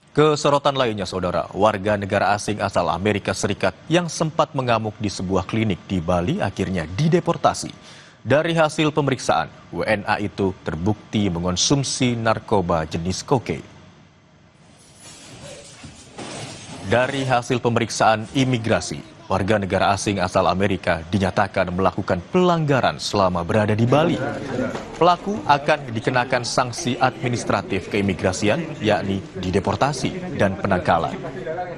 Kesorotan lainnya, saudara, warga negara asing asal Amerika Serikat yang sempat mengamuk di sebuah klinik di Bali akhirnya dideportasi. Dari hasil pemeriksaan, WNA itu terbukti mengonsumsi narkoba jenis kokain. Dari hasil pemeriksaan imigrasi, warga negara asing asal Amerika dinyatakan melakukan pelanggaran selama berada di Bali. Pelaku akan dikenakan sanksi administratif keimigrasian, yakni dideportasi dan penangkalan.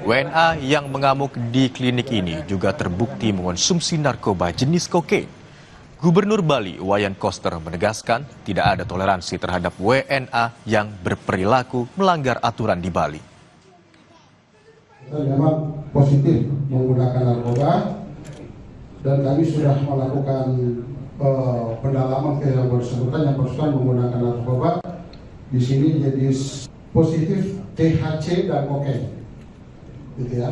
WNA yang mengamuk di klinik ini juga terbukti mengonsumsi narkoba jenis kokain. Gubernur Bali, Wayan Koster, menegaskan tidak ada toleransi terhadap WNA yang berperilaku melanggar aturan di Bali. Kita memang positif menggunakan narkoba dan kami sudah melakukan pendalaman ke yang bersangkutan menggunakan narkoba. Di sini jadi positif THC dan kokain, gitu ya.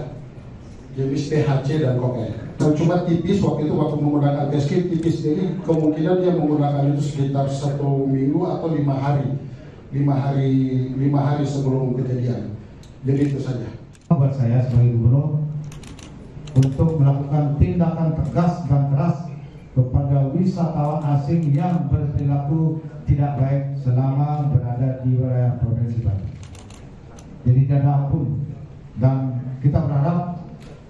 Jenis THC dan kokain. Cuma tipis waktu menggunakan test kit tipis, jadi kemungkinan dia menggunakan itu sekitar 1 minggu atau 5 hari sebelum kejadian. Jadi itu saja. Buat saya sebagai gubernur untuk melakukan tindakan tegas dan keras kepada wisatawan asing yang berperilaku tidak baik selama berada di wilayah Provinsi Bali. Jadi tidak ada ampun, dan kita berharap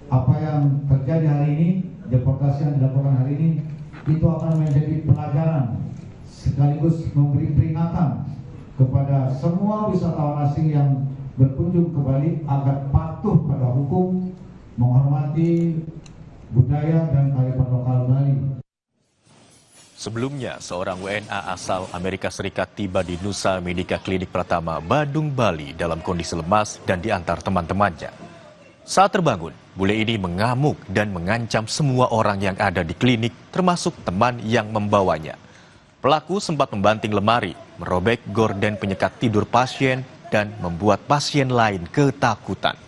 apa yang terjadi hari ini, deportasi yang dilakukan hari ini, itu akan menjadi pelajaran sekaligus memberi peringatan kepada semua wisatawan asing yang berkunjung ke Bali agar patuh pada hukum, menghormati budaya dan kearifan lokal Bali. Sebelumnya, seorang WNA asal Amerika Serikat tiba di Nusa Medika Klinik Pratama, Badung, Bali dalam kondisi lemas dan diantar teman-temannya. Saat terbangun, bule ini mengamuk dan mengancam semua orang yang ada di klinik, termasuk teman yang membawanya. Pelaku sempat membanting lemari, merobek gorden penyekat tidur pasien, dan membuat pasien lain ketakutan.